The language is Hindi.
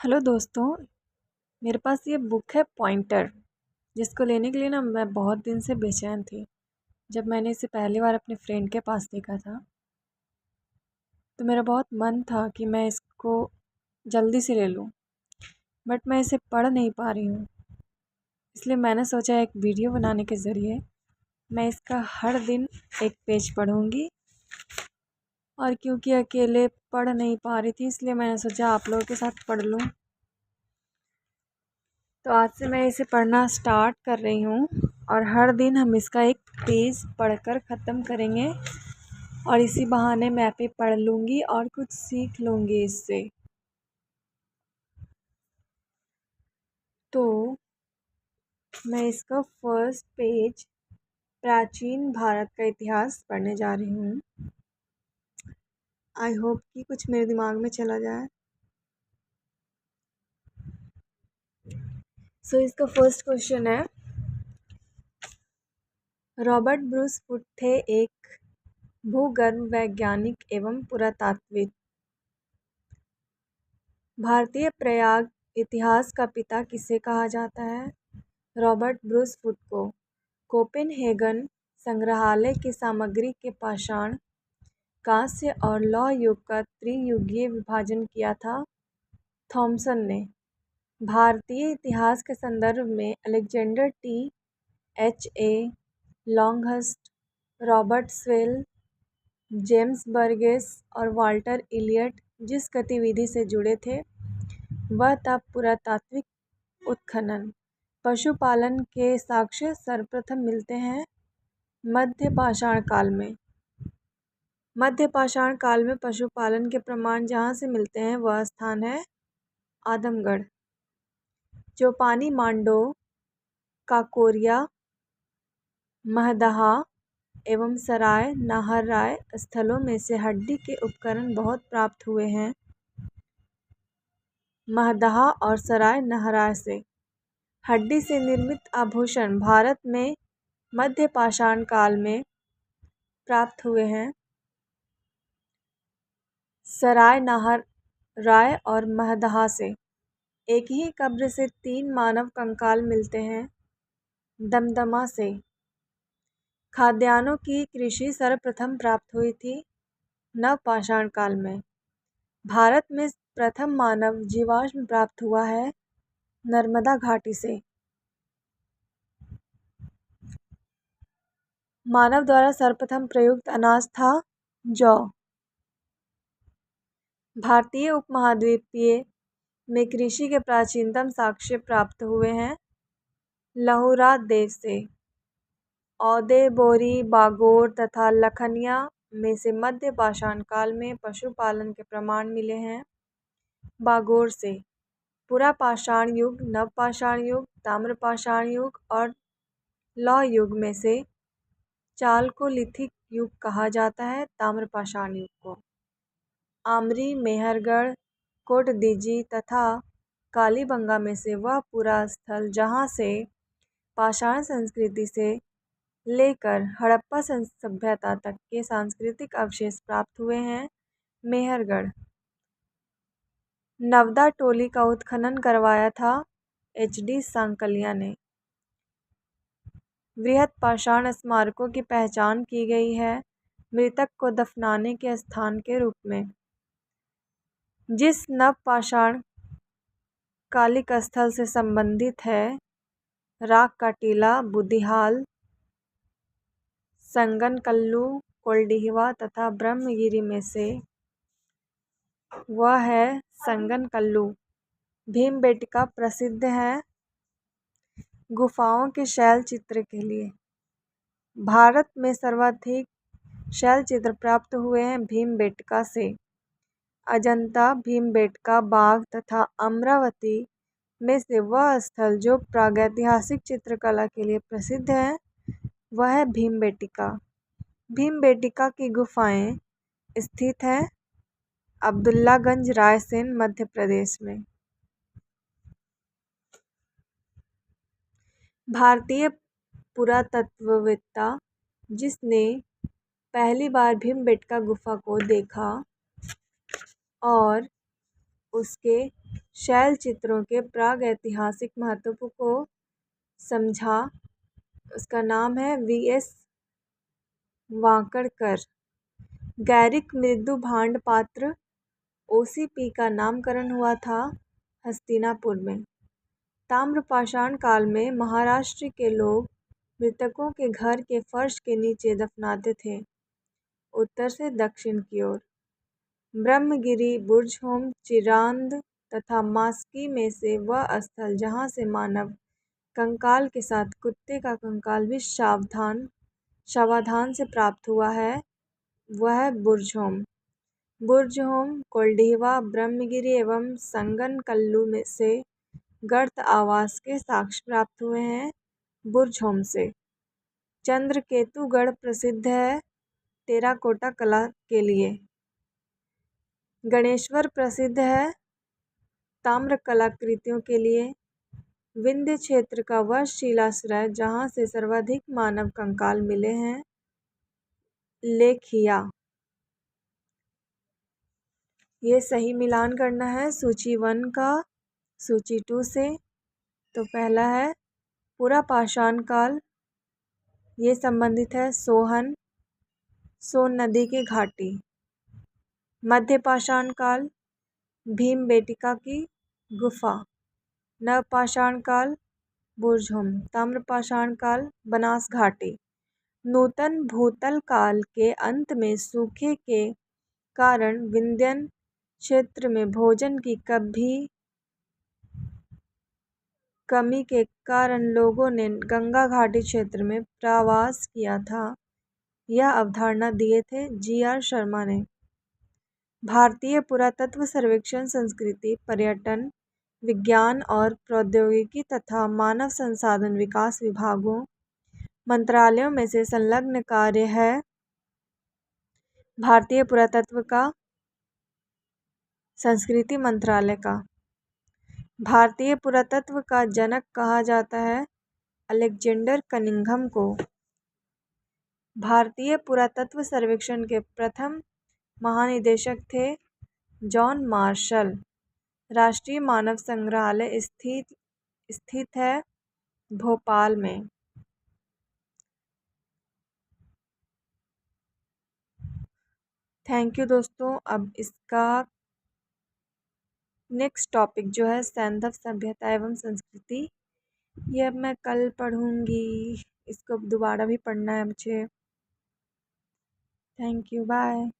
हेलो दोस्तों। मेरे पास ये बुक है पॉइंटर, जिसको लेने के लिए ना मैं बहुत दिन से बेचैन थी। जब मैंने इसे पहली बार अपने फ्रेंड के पास देखा था तो मेरा बहुत मन था कि मैं इसको जल्दी से ले लूँ, बट मैं इसे पढ़ नहीं पा रही हूँ। इसलिए मैंने सोचा एक वीडियो बनाने के ज़रिए मैं इसका हर दिन एक पेज पढ़ूँगी। और क्योंकि अकेले पढ़ नहीं पा रही थी इसलिए मैंने सोचा आप लोगों के साथ पढ़ लूँ। तो आज से मैं इसे पढ़ना स्टार्ट कर रही हूँ और हर दिन हम इसका एक पेज पढ़कर ख़त्म करेंगे और इसी बहाने मैं भी पढ़ लूँगी और कुछ सीख लूँगी इससे। तो मैं इसका फर्स्ट पेज प्राचीन भारत का इतिहास पढ़ने जा रही हूँ। आई होप कि कुछ मेरे दिमाग में चला जाए। इसका फर्स्ट क्वेश्चन है, रॉबर्ट ब्रूस फुट थे एक भूगर्भ वैज्ञानिक एवं पुरातात्विक। भारतीय प्रयाग इतिहास का पिता किसे कहा जाता है? रॉबर्ट ब्रूस फुट को। कोपेनहेगन संग्रहालय की सामग्री के पाषाण, कांस्य और लौह युग का त्रियुगीय विभाजन किया था थॉमसन ने। भारतीय इतिहास के संदर्भ में Alexander T, H A Longhurst, Robert Sewell, James Burgess और वाल्टर इलियट जिस गतिविधि से जुड़े थे वह था पुरातात्विक उत्खनन। पशुपालन के साक्ष्य सर्वप्रथम मिलते हैं मध्य पाषाण काल में। मध्य पाषाण काल में पशुपालन के प्रमाण जहाँ से मिलते हैं वह स्थान है आदमगढ़। चौपानी मांडो, काकोरिया, महदहा एवं सराय नाहरराय स्थलों में से हड्डी के उपकरण बहुत प्राप्त हुए हैं। महदहा और सराय नाहरराय से हड्डी से निर्मित आभूषण भारत में मध्य पाषाण काल में प्राप्त हुए हैं। सराय नाहरराय और महदहा से एक ही कब्र से 3 मानव कंकाल मिलते हैं। दमदमा से खाद्यान्नों की कृषि सर्वप्रथम प्राप्त हुई थी नवपाषाण काल में। भारत में प्रथम मानव जीवाश्म प्राप्त हुआ है नर्मदा घाटी से। मानव द्वारा सर्वप्रथम प्रयुक्त अनाज था जौ। भारतीय उपमहाद्वीपीय में कृषि के प्राचीनतम साक्ष्य प्राप्त हुए हैं लहुरा देश से। औदे, बोरी, बागोर तथा लखनिया में से मध्य पाषाण काल में पशुपालन के प्रमाण मिले हैं बागोर से। पुरापाषाण युग, नवपाषाण युग, ताम्रपाषाण युग और लौह युग में से चालकोलिथिक युग कहा जाता है ताम्रपाषाण युग को। आमरी, मेहरगढ़, कोटदीजी तथा कालीबंगा में से वह पूरा स्थल जहाँ से पाषाण संस्कृति से लेकर हड़प्पा सभ्यता तक के सांस्कृतिक अवशेष प्राप्त हुए हैं मेहरगढ़। नवदा टोली का उत्खनन करवाया था एच.डी. सांकलिया ने। वृहत पाषाण स्मारकों की पहचान की गई है मृतक को दफनाने के स्थान के रूप में। जिस नवपाषाण कालिक स्थल से संबंधित है राक का टीला बुदिहाल, संगनकल्लू, कोल्डिहवा तथा ब्रह्मगिरी में से वह है संगनकल्लू। भीमबेटका प्रसिद्ध है गुफाओं के शैल चित्र के लिए। भारत में सर्वाधिक शैल चित्र प्राप्त हुए हैं भीमबेटका से। अजंता, भीमबेटका, बाघ तथा अमरावती में से वह स्थल जो प्रागैतिहासिक चित्रकला के लिए प्रसिद्ध है वह है भीमबेटका। भीमबेटका की गुफाएं स्थित हैं अब्दुल्लागंज, रायसेन, मध्य प्रदेश में। भारतीय पुरातत्ववेत्ता जिसने पहली बार भीमबेटका गुफा को देखा और उसके शैल चित्रों के प्रागैतिहासिक महत्व को समझा। उसका नाम है वीएस वाकड़कर। गैरिक मृदु भांड पात्र ओसीपी का नामकरण हुआ था हस्तिनापुर में। ताम्रपाषाण काल में महाराष्ट्र के लोग मृतकों के घर के फर्श के नीचे दफनाते थे, उत्तर से दक्षिण की ओर। ब्रह्मगिरी, बुर्जहोम, चिरांद तथा मास्की में से वह स्थल जहाँ से मानव कंकाल के साथ कुत्ते का कंकाल भी शवाधान से प्राप्त हुआ है, वह है बुर्जहोम, कोल्डिहवा, ब्रह्मगिरी एवं संगनकल्लू में से गर्त आवास के साक्ष्य प्राप्त हुए हैं बुर्जहोम से। चंद्रकेतुगढ़ प्रसिद्ध है टेराकोटा कला के लिए। गणेश्वर प्रसिद्ध है ताम्र कलाकृतियों के लिए। विंध्य क्षेत्र का वह शिलाश्रय जहाँ से सर्वाधिक मानव कंकाल मिले हैं, लेखिया। ये सही मिलान करना है सूची 1 का सूची 2 से। तो पहला है पुरापाषाण काल, ये संबंधित है सोन नदी की घाटी। मध्यपाषाण काल भीमबेटका की गुफा। नवपाषाण काल बुर्जहोम। ताम्रपाषाण काल बनास घाटी। नूतन भूतल काल के अंत में सूखे के कारण विंध्यन क्षेत्र में भोजन की कमी के कारण लोगों ने गंगा घाटी क्षेत्र में प्रवास किया था। यह अवधारणा दिए थे जी.आर. शर्मा ने। भारतीय पुरातत्व सर्वेक्षण संस्कृति, पर्यटन, विज्ञान और प्रौद्योगिकी तथा मानव संसाधन विकास विभागों मंत्रालयों में से संलग्न कार्य है भारतीय पुरातत्व का संस्कृति मंत्रालय का। भारतीय पुरातत्व का जनक कहा जाता है अलेक्जेंडर कनिंघम को। भारतीय पुरातत्व सर्वेक्षण के प्रथम महानिदेशक थे जॉन मार्शल। राष्ट्रीय मानव संग्रहालय स्थित है भोपाल में। थैंक यू दोस्तों। अब इसका नेक्स्ट टॉपिक जो है सैंधव सभ्यता एवं संस्कृति, ये अब मैं कल पढ़ूंगी। इसको दोबारा भी पढ़ना है मुझे। Thank you, bye.